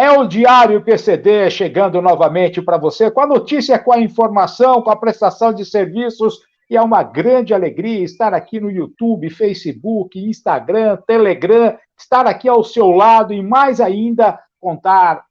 É o Diário PCD chegando novamente para você com a notícia, com a informação, com a prestação de serviços. E é uma grande alegria estar aqui no YouTube, Facebook, Instagram, Telegram, estar aqui ao seu lado e mais ainda contar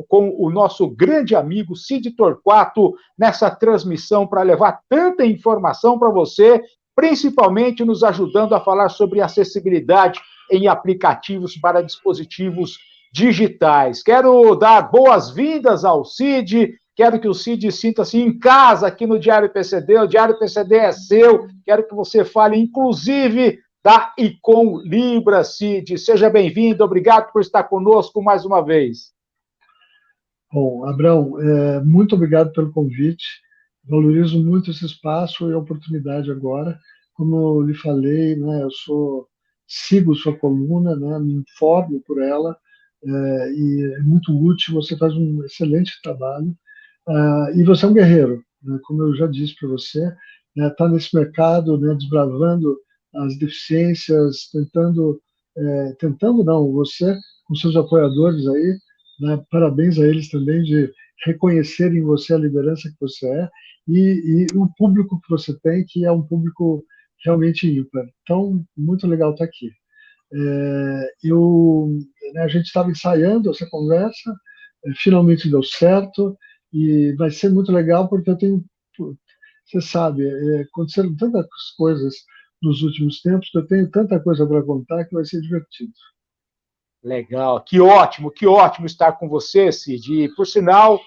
com o nosso grande amigo Cid Torquato nessa transmissão para levar tanta informação para você, principalmente nos ajudando a falar sobre acessibilidade em aplicativos para dispositivos digitais. Quero dar boas-vindas ao Cid, quero que o Cid sinta-se em casa aqui no Diário PCD, o Diário PCD é seu, quero que você fale, inclusive, da Icon Libra, Cid. Seja bem-vindo, obrigado por estar conosco mais uma vez. Bom, Abrão, muito obrigado pelo convite, valorizo muito esse espaço e a oportunidade agora. Como eu lhe falei, né, sigo sua coluna, né, me informo por ela, e é muito útil, você faz um excelente trabalho, e você é um guerreiro, né, como eu já disse para você, está nesse mercado, né, desbravando as deficiências, tentando não, você com seus apoiadores aí, né, parabéns a eles também de reconhecerem em você a liderança que você é e o público que você tem, que é um público realmente ímpar. Então, muito legal estar aqui. A gente estava ensaiando essa conversa, finalmente deu certo, e vai ser muito legal porque você sabe, aconteceram tantas coisas nos últimos tempos que eu tenho tanta coisa para contar que vai ser divertido. Legal, que ótimo estar com você, Cid. E, por sinal,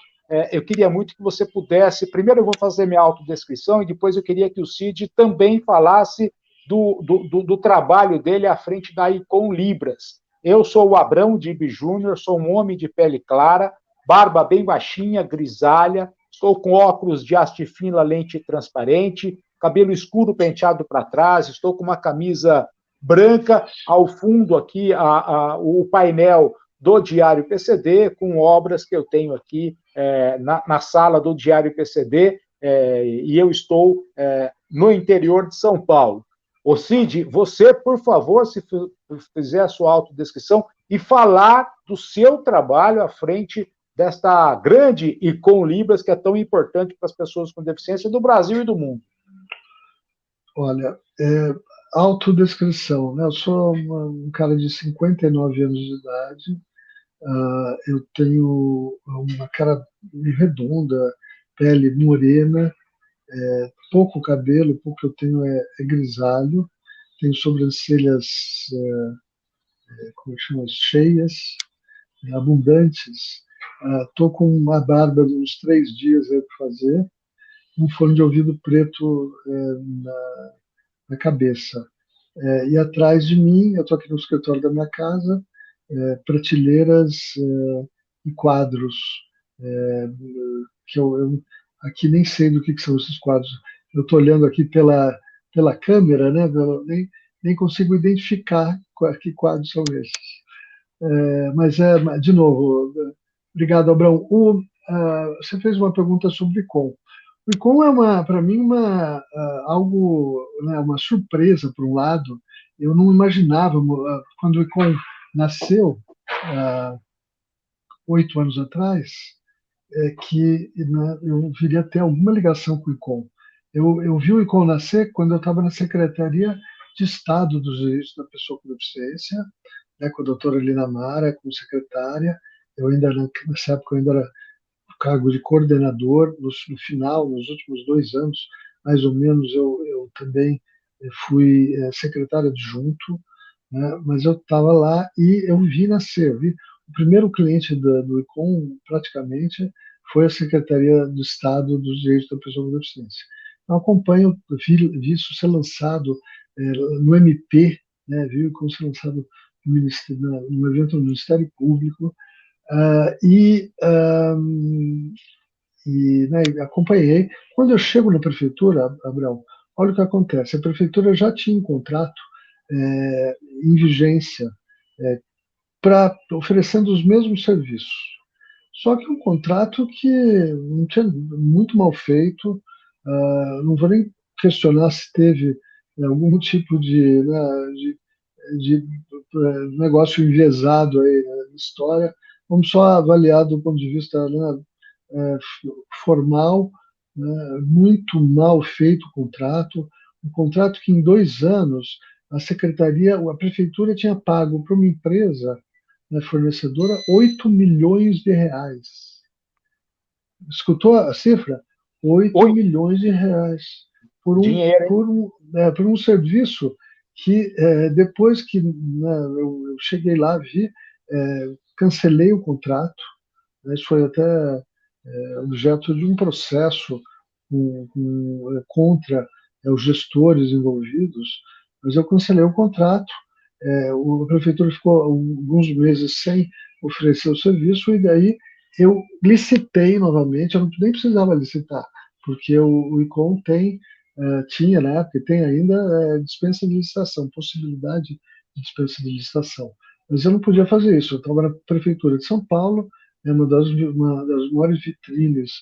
eu queria muito que você pudesse. Primeiro, eu vou fazer minha autodescrição e depois eu queria que o Cid também falasse do trabalho dele à frente da Icon Libras. Eu sou o Abrão Dib Júnior, sou um homem de pele clara, barba bem baixinha, grisalha, estou com óculos de haste fina, lente transparente, cabelo escuro penteado para trás, estou com uma camisa branca, ao fundo aqui o painel do Diário PCD, com obras que eu tenho aqui na sala do Diário PCD, e eu estou no interior de São Paulo. Ô Cid, você, por favor, se fizer a sua autodescrição e falar do seu trabalho à frente desta grande Icon Libras, que é tão importante para as pessoas com deficiência do Brasil e do mundo. Olha, autodescrição, né? Eu sou um cara de 59 anos de idade, eu tenho uma cara redonda, pele morena, pouco cabelo, pouco que eu tenho é grisalho, tenho sobrancelhas, como chama, cheias, abundantes, estou com uma barba de uns 3 dias aí para fazer, um fone de ouvido preto na cabeça. E atrás de mim, eu estou aqui no escritório da minha casa, prateleiras e quadros, que eu aqui nem sei do que são esses quadros. Eu estou olhando aqui pela câmera, né? Nem consigo identificar que quadros são esses. Mas de novo, obrigado, Abrão. Você fez uma pergunta sobre ICOM. O ICOM é para mim algo, né, uma surpresa por um lado. Eu não imaginava quando o ICOM nasceu 8 anos atrás, que, né, eu viria a ter alguma ligação com o ICOM. Eu vi o ICOM nascer quando eu estava na Secretaria de Estado dos Direitos da Pessoa com Deficiência, né, com a doutora Lina Mara, como secretária. Nessa época, eu ainda era no cargo de coordenador. No final, nos últimos 2 anos, mais ou menos, eu também fui secretário adjunto, né, mas eu estava lá e eu vi nascer. O primeiro cliente do ICOM, praticamente, foi a Secretaria do Estado dos Direitos da Pessoa com Deficiência. Eu acompanho, vi isso ser lançado no MP, né, vi o ICOM ser lançado no evento do Ministério Público, né, acompanhei. Quando eu chego na prefeitura, Abraão, olha o que acontece. A prefeitura já tinha um contrato em vigência, oferecendo os mesmos serviços. Só que um contrato que não tinha, muito mal feito. Não vou nem questionar se teve algum tipo de negócio enviesado aí na história, vamos só avaliar do ponto de vista, né, é, formal, né, muito mal feito o contrato, um contrato que em 2 anos a secretaria, a prefeitura tinha pago para uma empresa, né, fornecedora, 8 milhões de reais. Escutou a cifra? 8 Oi, milhões de reais por um, dinheiro, hein? por um serviço que, depois que, né, eu cheguei lá, vi, cancelei o contrato, né, isso foi até objeto de um processo contra os gestores envolvidos, mas eu cancelei o contrato. A prefeitura ficou alguns meses sem oferecer o serviço, e daí eu licitei novamente. Eu nem precisava licitar, porque o ICOM tinha, na época, e tem ainda, dispensa de licitação, possibilidade de dispensa de licitação. Mas eu não podia fazer isso. Eu estava na prefeitura de São Paulo, é uma das maiores vitrines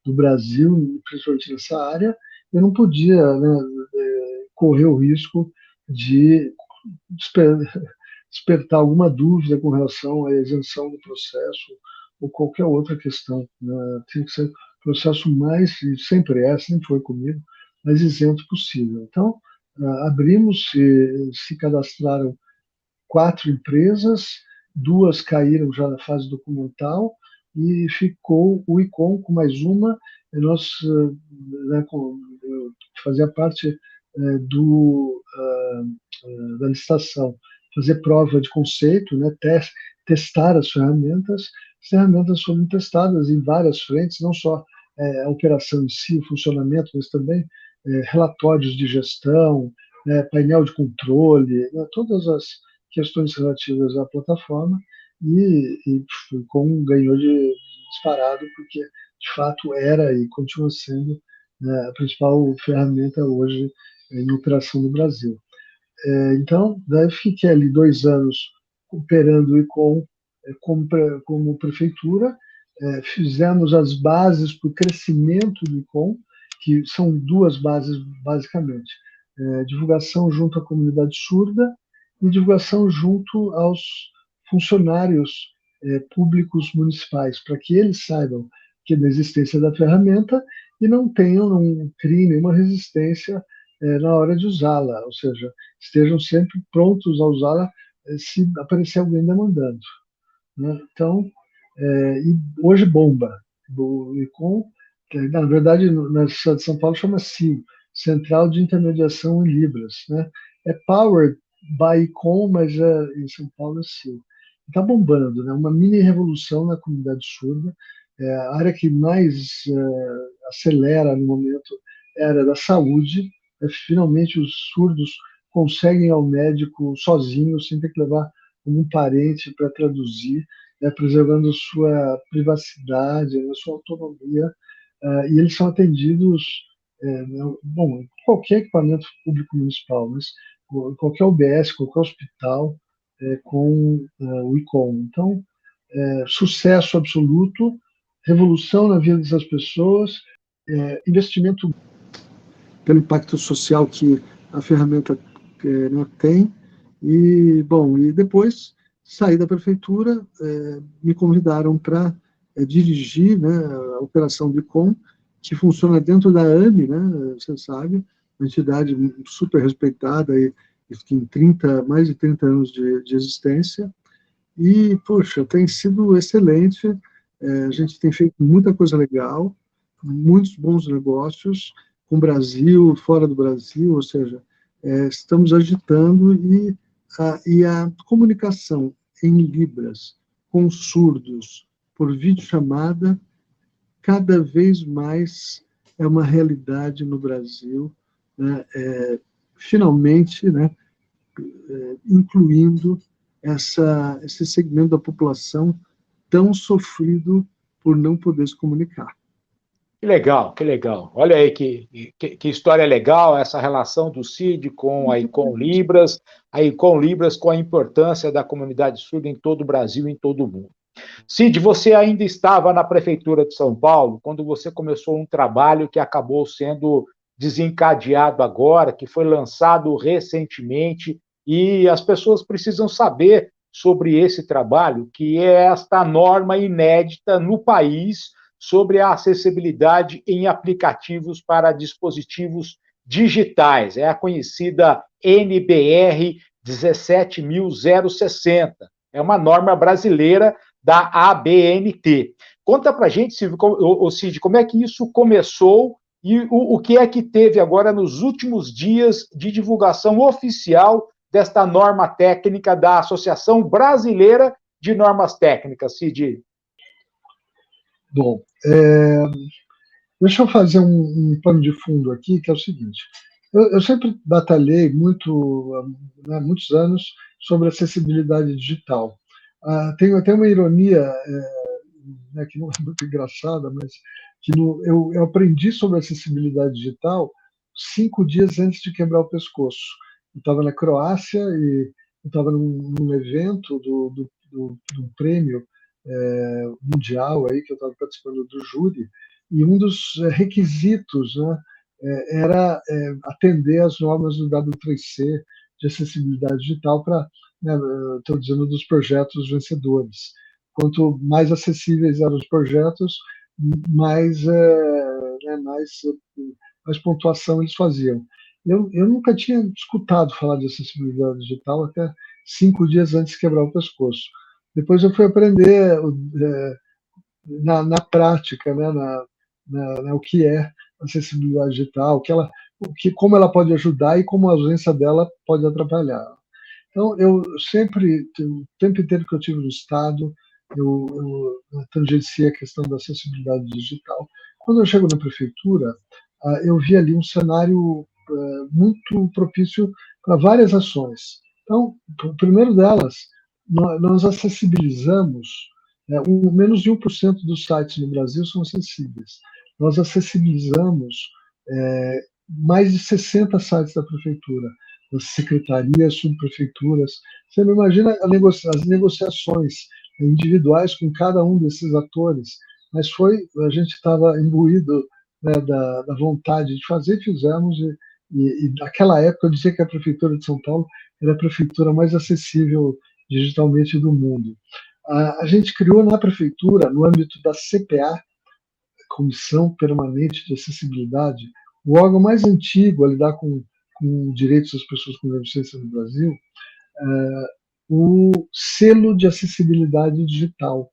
do Brasil, principalmente nessa área. Eu não podia, né, correr o risco de despertar alguma dúvida com relação à isenção do processo ou qualquer outra questão, né? Tem que ser o processo mais, e sempre foi comigo, mais isento possível. Então, abrimos, se cadastraram 4 empresas, 2 caíram já na fase documental, e ficou o ICOM com mais uma. E nós, né, fazia parte da licitação, fazer prova de conceito, né, testar as ferramentas foram testadas em várias frentes, não só a operação em si, o funcionamento, mas também relatórios de gestão, painel de controle, né, todas as questões relativas à plataforma, e com ganhou de disparado, porque de fato era e continua sendo, né, a principal ferramenta hoje em operação no Brasil. Então, daí fiquei ali 2 anos operando o ICOM como prefeitura. Fizemos as bases para o crescimento do ICOM, que são 2 bases, basicamente: divulgação junto à comunidade surda e divulgação junto aos funcionários públicos municipais, para que eles saibam que da existência da ferramenta e não criem nenhuma resistência na hora de usá-la, ou seja, estejam sempre prontos a usá-la se aparecer alguém demandando, né? Então, e hoje bomba. O ICOM, que, na verdade, na cidade de São Paulo chama CIL, Central de Intermediação em Libras, né? É Powered by ICOM, mas em São Paulo é CIL. Está bombando, né? Uma mini revolução na comunidade surda. A área que mais acelera no momento é a área da saúde. Finalmente os surdos conseguem ir ao médico sozinhos, sem ter que levar um parente para traduzir, preservando sua privacidade, a sua autonomia, e eles são atendidos, bom, qualquer equipamento público municipal, mas qualquer UBS, qualquer hospital, com o ICOM. Então, sucesso absoluto, revolução na vida dessas pessoas, investimento pelo impacto social que a ferramenta né, tem. E, bom, e depois saí da prefeitura, me convidaram para dirigir, né, a operação do ICOM, que funciona dentro da AME, né, você sabe, uma entidade super respeitada e que tem mais de 30 anos de existência. E, poxa, tem sido excelente. A gente tem feito muita coisa legal, muitos bons negócios com o Brasil, fora do Brasil, ou seja, estamos agitando, e a comunicação em Libras com surdos por videochamada cada vez mais é uma realidade no Brasil, né? Finalmente, né, incluindo esse segmento da população tão sofrido por não poder se comunicar. Que legal, que legal. Olha aí que história legal, essa relação do CID com a Icom Libras, a Icom Libras com a importância da comunidade surda em todo o Brasil e em todo o mundo. Cid, você ainda estava na Prefeitura de São Paulo quando você começou um trabalho que acabou sendo desencadeado agora, que foi lançado recentemente, e as pessoas precisam saber sobre esse trabalho, que é esta norma inédita no país sobre a acessibilidade em aplicativos para dispositivos digitais. É a conhecida NBR 17.060. É uma norma brasileira da ABNT. Conta para a gente, Cid, como é que isso começou e o que é que teve agora nos últimos dias de divulgação oficial desta norma técnica da Associação Brasileira de Normas Técnicas, Cid? Bom, deixa eu fazer um pano de fundo aqui, que é o seguinte. Eu sempre batalhei muitos anos, sobre acessibilidade digital. Tem até uma ironia, que não é muito engraçada, mas que eu aprendi sobre acessibilidade digital 5 dias antes de quebrar o pescoço. Eu estava na Croácia e eu estava num evento do prêmio mundial aí, que eu estava participando do júri, e um dos requisitos, né, era atender às normas do W3C de acessibilidade digital para, né, estou dizendo, dos projetos vencedores. Quanto mais acessíveis eram os projetos, mais, mais pontuação eles faziam. Eu nunca tinha escutado falar de acessibilidade digital até 5 dias antes de quebrar o pescoço. Depois eu fui aprender na prática, né, o que é acessibilidade digital, como ela pode ajudar e como a ausência dela pode atrapalhar. Então, o tempo inteiro que eu tive no Estado, eu tangenciei a questão da acessibilidade digital. Quando eu chego na prefeitura, eu vi ali um cenário muito propício para várias ações. Então, o primeiro delas, nós acessibilizamos, menos de 1% dos sites no Brasil são acessíveis. Nós acessibilizamos mais de 60 sites da prefeitura, das secretarias, subprefeituras. Você não imagina as negociações individuais com cada um desses atores, mas a gente estava imbuído, né, da vontade de fazer, fizemos, e naquela época eu dizia que a prefeitura de São Paulo era a prefeitura mais acessível digitalmente do mundo. A gente criou na prefeitura, no âmbito da CPA, Comissão Permanente de Acessibilidade, o órgão mais antigo a lidar com direitos das pessoas com deficiência no Brasil, o selo de acessibilidade digital.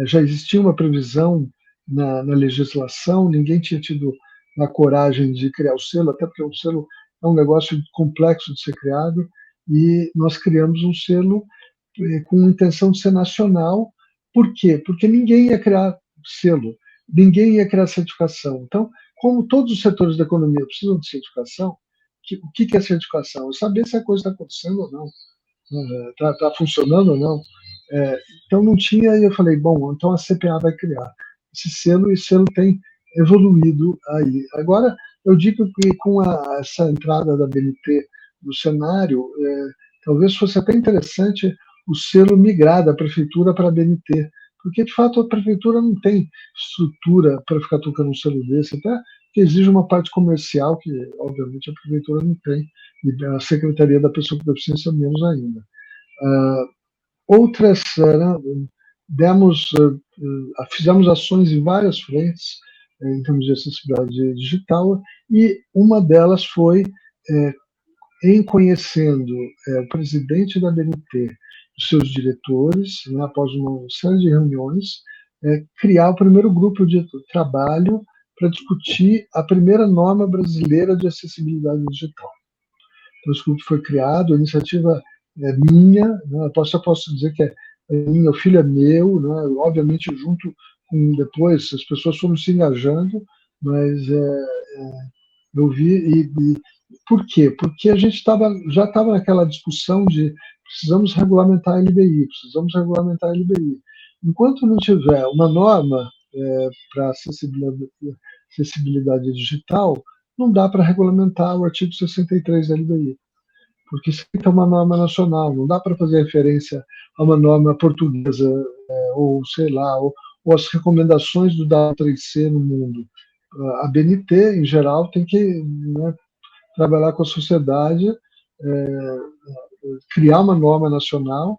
Já existia uma previsão na legislação, ninguém tinha tido a coragem de criar o selo, até porque o selo é um negócio complexo de ser criado, e nós criamos um selo com intenção de ser nacional. Por quê? Porque ninguém ia criar selo, ninguém ia criar certificação. Então, como todos os setores da economia precisam de certificação, o que é certificação? É saber se a coisa está acontecendo ou não, está funcionando ou não. Então não tinha, e eu falei, bom, então a CPA vai criar esse selo, e o selo tem evoluído aí. Agora, eu digo que com essa entrada da BNT no cenário, talvez fosse até interessante o selo migrar da prefeitura para a BNT, porque de fato a prefeitura não tem estrutura para ficar tocando um selo desse, até que exige uma parte comercial que, obviamente, a prefeitura não tem, e a Secretaria da Pessoa com Deficiência menos ainda. Outras, fizemos ações em várias frentes, em termos de acessibilidade digital, e uma delas foi, em conhecendo o presidente da BNT, os seus diretores, né, após uma série de reuniões, criar o primeiro grupo de trabalho para discutir a primeira norma brasileira de acessibilidade digital. Então, esse grupo foi criado, a iniciativa é minha, né, eu posso dizer que é minha, o filho é meu, né, obviamente junto com, depois as pessoas foram se engajando, mas eu vi, por quê? Porque a gente já estava naquela discussão de precisamos regulamentar a LBI, precisamos regulamentar a LBI. Enquanto não tiver uma norma para acessibilidade digital, não dá para regulamentar o artigo 63 da LBI, porque isso é uma norma nacional, não dá para fazer referência a uma norma portuguesa, ou sei lá, ou as recomendações do W3C no mundo. A BNT, em geral, tem que, né, trabalhar com a sociedade, criar uma norma nacional,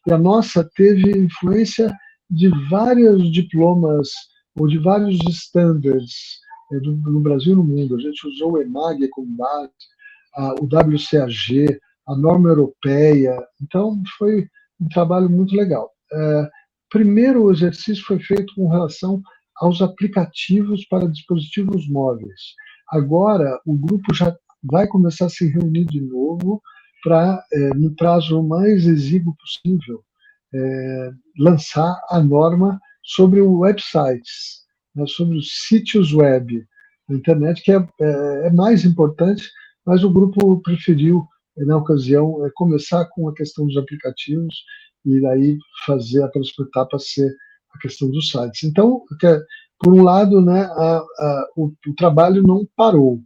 E a nossa teve influência de vários diplomas ou de vários standards no Brasil e no mundo. A gente usou o EMAG como base, o WCAG, a norma europeia. Então, foi um trabalho muito legal. Primeiro, o exercício foi feito com relação aos aplicativos para dispositivos móveis. Agora, o grupo já vai começar a se reunir de novo para, no prazo mais exíguo possível, lançar a norma sobre websites, né, sobre os sítios web na internet, que é mais importante, mas o grupo preferiu, na ocasião, começar com a questão dos aplicativos e daí fazer a próxima etapa ser a questão dos sites. Então, por um lado, né, o trabalho não parou.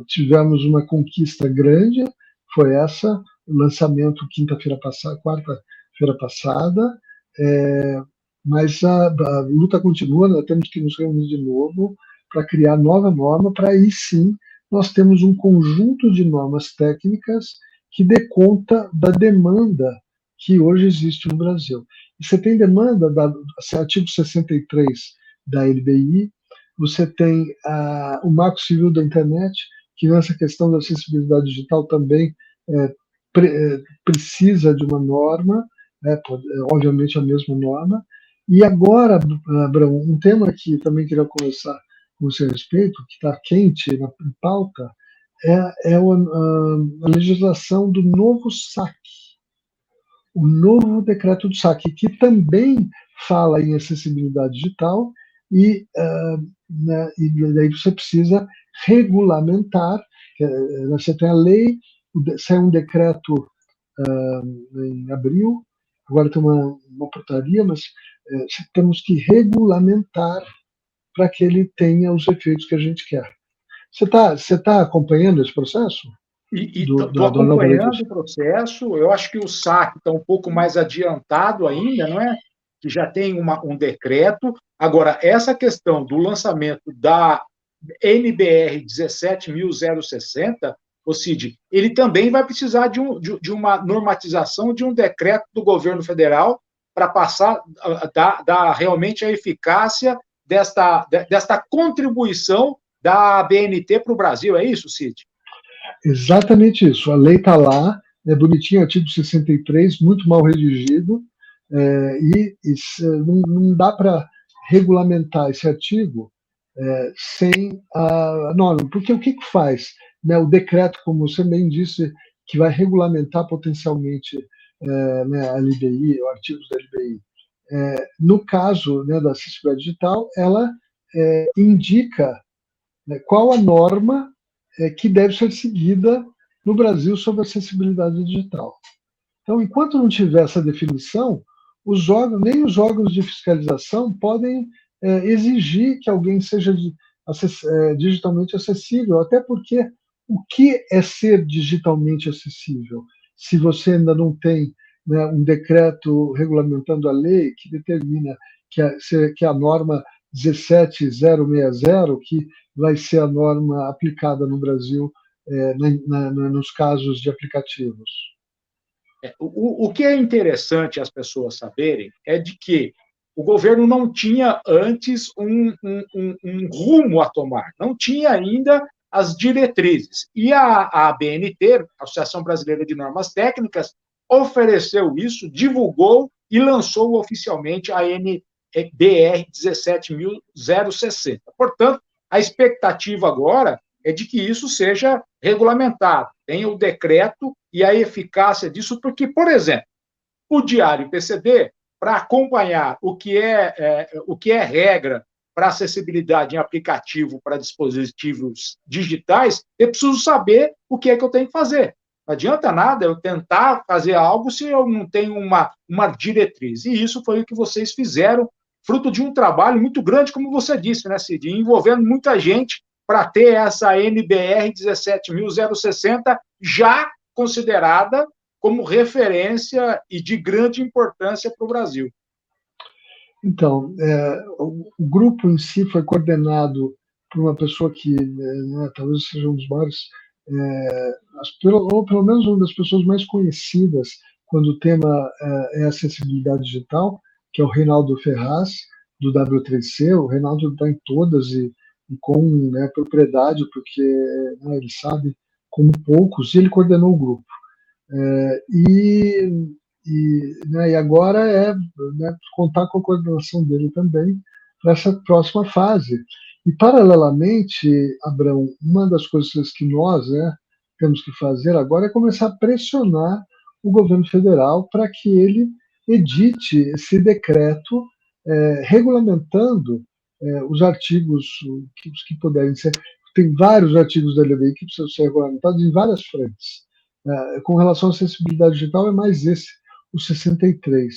Tivemos uma conquista grande, foi essa, o lançamento quarta-feira passada, mas a luta continua, nós temos que nos reunir de novo para criar nova norma, para aí sim nós temos um conjunto de normas técnicas que dê conta da demanda que hoje existe no Brasil. E você tem demanda, artigo 63 da LBI, você tem o Marco Civil da Internet, que nessa questão da acessibilidade digital também precisa de uma norma, obviamente a mesma norma. E agora, Abraão, um tema que também queria conversar com você a respeito, que está quente em pauta, é a legislação do novo SAC, o novo decreto do SAC, que também fala em acessibilidade digital e daí você precisa regulamentar. Você tem a lei, saiu um decreto em abril, agora tem uma portaria, mas temos que regulamentar para que ele tenha os efeitos que a gente quer. Você tá acompanhando esse processo? Estou acompanhando o processo. Eu acho que o SAC está um pouco mais adiantado ainda, não é? Que já tem um decreto. Agora, essa questão do lançamento da NBR 17.060, o Cid, ele também vai precisar de uma normatização, de um decreto do governo federal para passar dar realmente a eficácia desta contribuição da ABNT para o Brasil. É isso, Cid? Exatamente isso. A lei está lá, é bonitinho, artigo 63, muito mal redigido, não dá para regulamentar esse artigo sem a norma. Porque o que faz? Né, o decreto, como você bem disse, que vai regulamentar potencialmente né, a LBI, os artigos da LBI. No caso, né, da acessibilidade digital, ela indica, né, qual a norma que deve ser seguida no Brasil sobre acessibilidade digital. Então, enquanto não tiver essa definição, nem os órgãos de fiscalização podem exigir que alguém seja digitalmente acessível, até porque o que é ser digitalmente acessível? Se você ainda não tem, né, um decreto regulamentando a lei que determina que a norma 17060, que vai ser a norma aplicada no Brasil nos casos de aplicativos. O que é interessante as pessoas saberem é de que o governo não tinha antes um rumo a tomar, não tinha ainda as diretrizes. E a ABNT, a Associação Brasileira de Normas Técnicas, ofereceu isso, divulgou e lançou oficialmente a NBR 17.060. Portanto, a expectativa agora é de que isso seja regulamentado, tenha o decreto e a eficácia disso, porque, por exemplo, o Diário PCD, para acompanhar o que é regra para acessibilidade em aplicativo para dispositivos digitais, eu preciso saber o que é que eu tenho que fazer. Não adianta nada eu tentar fazer algo se eu não tenho uma diretriz. E isso foi o que vocês fizeram, fruto de um trabalho muito grande, como você disse, né, Cid, envolvendo muita gente para ter essa NBR 17.060 já considerada como referência e de grande importância para o Brasil. Então, o grupo em si foi coordenado por uma pessoa que talvez seja um dos maiores, ou pelo menos uma das pessoas mais conhecidas quando o tema é acessibilidade digital, que é o Reinaldo Ferraz, do W3C. O Reinaldo está em todas e com, né, propriedade, porque, né, ele sabe como poucos, e ele coordenou o grupo. E agora né, contar com a coordenação dele também para essa próxima fase. E, paralelamente, Abrão, uma das coisas que nós, né, temos que fazer agora é começar a pressionar o governo federal para que ele edite esse decreto regulamentando os artigos que puderem ser. Tem vários artigos da LDI que precisam ser regulamentados em várias frentes. Com relação à acessibilidade digital, é mais esse, o 63.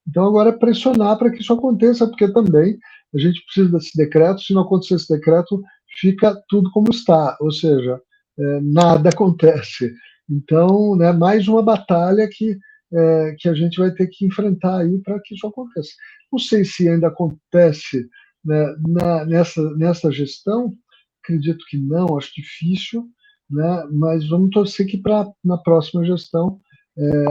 Então, agora é pressionar para que isso aconteça, porque também a gente precisa desse decreto. Se não acontecer esse decreto, fica tudo como está, ou seja, nada acontece. Então, né, mais uma batalha que a gente vai ter que enfrentar aí para que isso aconteça. Não sei se ainda acontece, né, nessa gestão, acredito que não, acho difícil, né, mas vamos torcer que na próxima gestão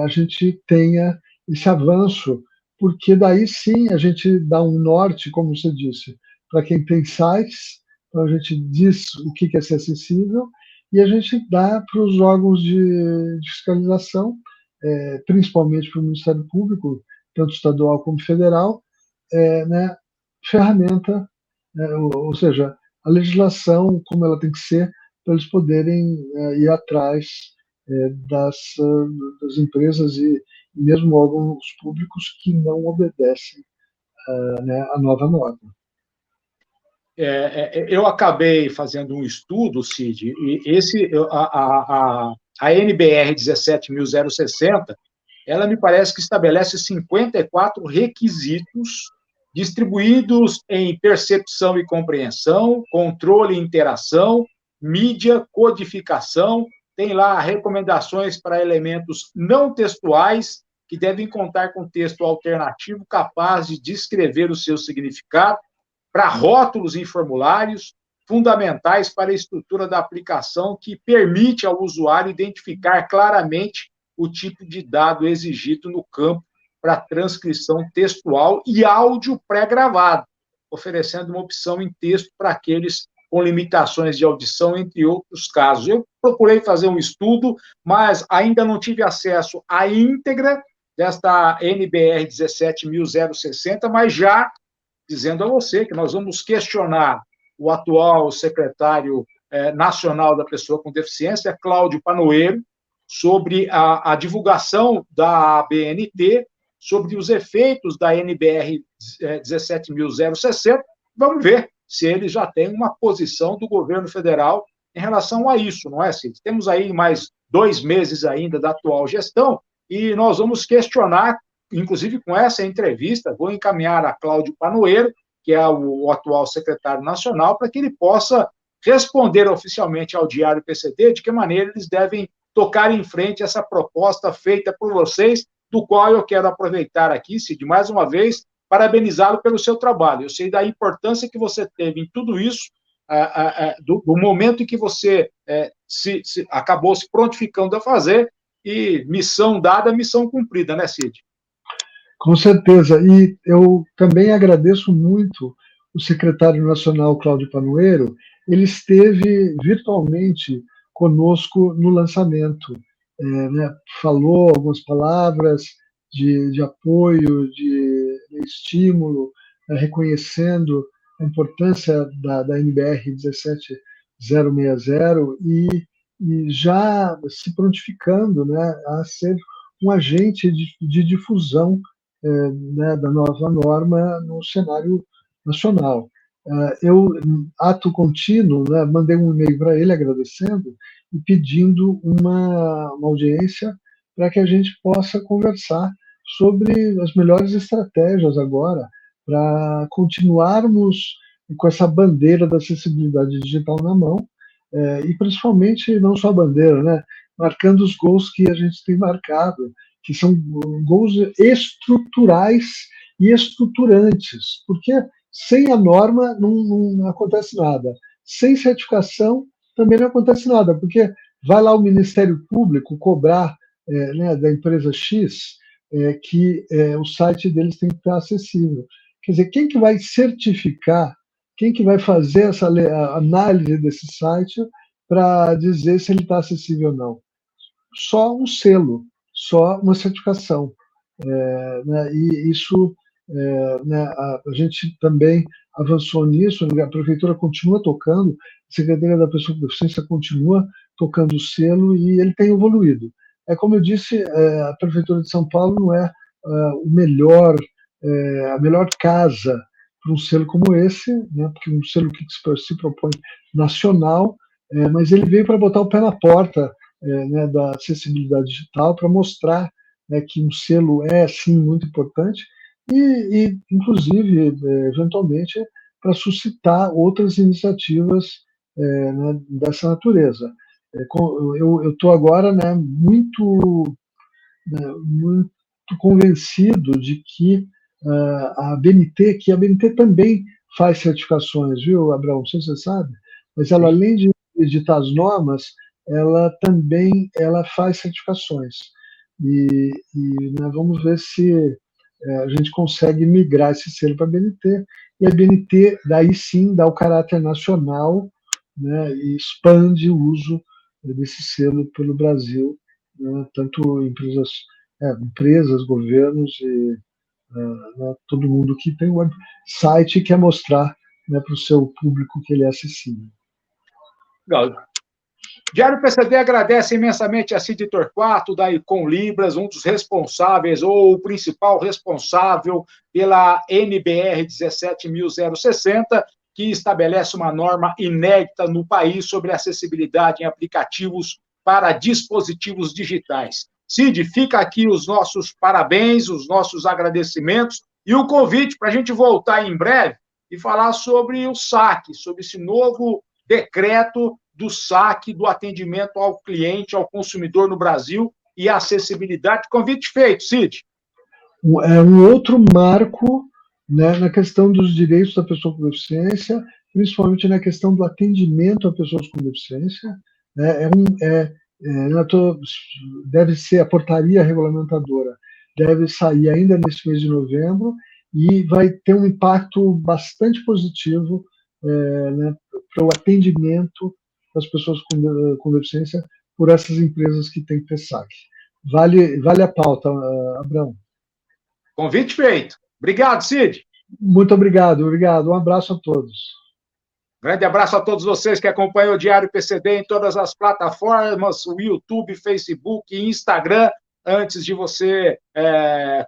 a gente tenha esse avanço, porque daí sim a gente dá um norte, como você disse, para quem tem sites, então a gente diz o que é ser acessível, e a gente dá para os órgãos de fiscalização, principalmente para o Ministério Público, tanto estadual como federal, né, ferramenta, ou seja, a legislação como ela tem que ser, para eles poderem ir atrás das empresas e mesmo órgãos públicos que não obedecem né, a nova norma. Eu acabei fazendo um estudo, Cid, e a NBR 17.060, ela me parece que estabelece 54 requisitos distribuídos em percepção e compreensão, controle e interação, mídia, codificação, tem lá recomendações para elementos não textuais, que devem contar com texto alternativo capaz de descrever o seu significado, para rótulos em formulários, fundamentais para a estrutura da aplicação, que permite ao usuário identificar claramente o tipo de dado exigido no campo para transcrição textual e áudio pré-gravado, oferecendo uma opção em texto para aqueles com limitações de audição, entre outros casos. Eu procurei fazer um estudo, mas ainda não tive acesso à íntegra desta NBR 17.060, mas já dizendo a você que nós vamos questionar o atual secretário nacional da pessoa com deficiência, Cláudio Panoeiro, sobre a divulgação da ABNT, sobre os efeitos da NBR 17.060. Vamos ver se ele já tem uma posição do governo federal em relação a isso, não é, Cid? Temos aí mais 2 meses ainda da atual gestão e nós vamos questionar, inclusive com essa entrevista, vou encaminhar a Cláudio Panoeiro, que é o atual secretário nacional, para que ele possa responder oficialmente ao Diário PCD de que maneira eles devem tocar em frente essa proposta feita por vocês, do qual eu quero aproveitar aqui, Cid, mais uma vez, parabenizá-lo pelo seu trabalho. Eu sei da importância que você teve em tudo isso, do momento em que você acabou se prontificando a fazer, e missão dada, missão cumprida, né, Cid? Com certeza, e eu também agradeço muito o secretário nacional, Cláudio Panoeiro. Ele esteve virtualmente conosco no lançamento, né, falou algumas palavras de apoio, de estímulo, reconhecendo a importância da NBR 17060 e já se prontificando, né, a ser um agente de difusão né, da nova norma no cenário nacional. Eu, ato contínuo, né, mandei um e-mail para ele agradecendo e pedindo uma audiência para que a gente possa conversar sobre as melhores estratégias agora para continuarmos com essa bandeira da acessibilidade digital na mão, e principalmente não só a bandeira, né, marcando os gols que a gente tem marcado, que são gols estruturais e estruturantes, porque sem a norma não acontece nada. Sem certificação também não acontece nada, porque vai lá o Ministério Público cobrar né, da empresa X, que o site deles tem que estar acessível. Quer dizer, quem que vai certificar, quem que vai fazer essa análise desse site para dizer se ele está acessível ou não? Só um selo, só uma certificação. Né, e isso, né, a gente também avançou nisso, a prefeitura continua tocando, a Secretaria da Pessoa com Deficiência continua tocando o selo e ele tem evoluído. Como eu disse, a Prefeitura de São Paulo não é o melhor, a melhor casa para um selo como esse, né, porque um selo que se propõe nacional, mas ele veio para botar o pé na porta, né, da acessibilidade digital, para mostrar, né, que um selo é, sim, muito importante e inclusive, eventualmente, para suscitar outras iniciativas, né, dessa natureza. Eu estou agora, né, muito convencido de que a BNT também faz certificações, viu, Abraão? Não sei se você sabe, mas ela, Sim. além de editar as normas, ela faz certificações. Né, vamos ver se a gente consegue migrar esse selo para a BNT, e a BNT daí sim dá o caráter nacional, né, e expande o uso desse selo pelo Brasil, né, tanto empresas, governos e né, todo mundo que tem um site e quer mostrar, né, para o seu público que ele é acessível. Legal. Diário PCD agradece imensamente a Cid Torquato, da Icon Libras, um dos responsáveis, ou o principal responsável pela NBR 17060, que estabelece uma norma inédita no país sobre acessibilidade em aplicativos para dispositivos digitais. Cid, fica aqui os nossos parabéns, os nossos agradecimentos e o convite para a gente voltar em breve e falar sobre o SAC, sobre esse novo decreto do SAC, do atendimento ao cliente, ao consumidor no Brasil e a acessibilidade. Convite feito, Cid. É um outro marco, né, na questão dos direitos da pessoa com deficiência, principalmente na questão do atendimento a pessoas com deficiência. Né, deve ser a portaria regulamentadora, deve sair ainda nesse mês de novembro e vai ter um impacto bastante positivo, né, para o atendimento das pessoas com deficiência por essas empresas que têm que ter SAC. Vale a pauta, Abraão. Convite feito. Obrigado, Cid. Muito obrigado. Um abraço a todos. Grande abraço a todos vocês que acompanham o Diário PCD em todas as plataformas, o YouTube, Facebook e Instagram. Antes de você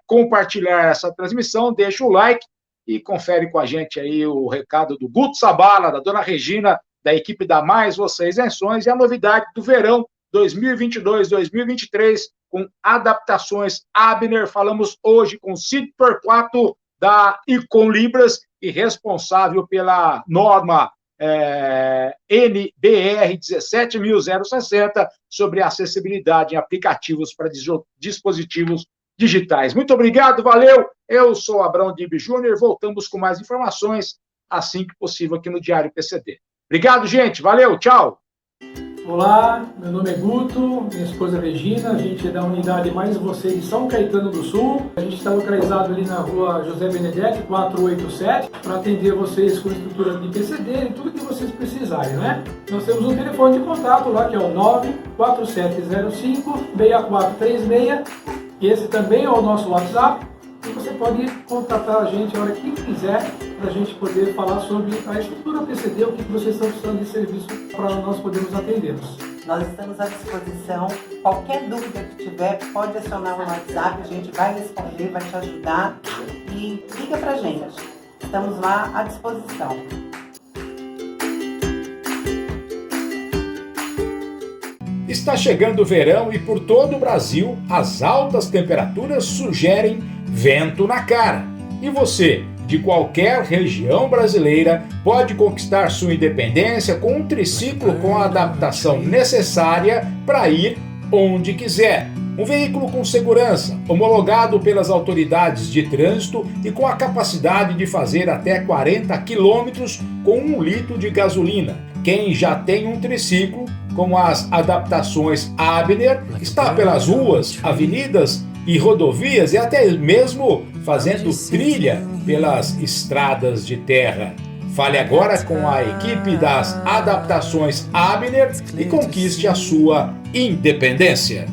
compartilhar essa transmissão, deixa o like e confere com a gente aí o recado do Guto Sabala, da Dona Regina, da equipe da Mais Você Isenções e a novidade do verão 2022-2023 com adaptações Abner. Falamos hoje com Cid Torquato, da Icon Libras e responsável pela norma NBR 17060 sobre acessibilidade em aplicativos para dispositivos digitais. Muito obrigado, valeu. Eu sou Abrão Dib Júnior. Voltamos com mais informações assim que possível aqui no Diário PCD. Obrigado, gente. Valeu, tchau. Olá, meu nome é Guto, minha esposa Regina, a gente é da unidade Mais Você de São Caetano do Sul. A gente está localizado ali na rua José Benedetti, 487, para atender vocês com estrutura de PCD e tudo que vocês precisarem, né? Nós temos um telefone de contato lá que é o 94705-6436, e esse também é o nosso WhatsApp. E você pode contatar a gente a hora que quiser para a gente poder falar sobre a estrutura PCD, o que vocês estão precisando de serviço para nós podermos atendê-los. Nós estamos à disposição. Qualquer dúvida que tiver, pode acionar o WhatsApp, a gente vai responder, vai te ajudar. E liga para a gente. Estamos lá à disposição. Está chegando o verão e por todo o Brasil as altas temperaturas sugerem vento na cara. E você, de qualquer região brasileira, pode conquistar sua independência com um triciclo com a adaptação necessária para ir onde quiser. Um veículo com segurança, homologado pelas autoridades de trânsito e com a capacidade de fazer até 40 quilômetros com 1 litro de gasolina. Quem já tem um triciclo como as adaptações Abner, está pelas ruas, avenidas e rodovias e até mesmo fazendo trilha pelas estradas de terra. Fale agora com a equipe das adaptações Abner e conquiste a sua independência.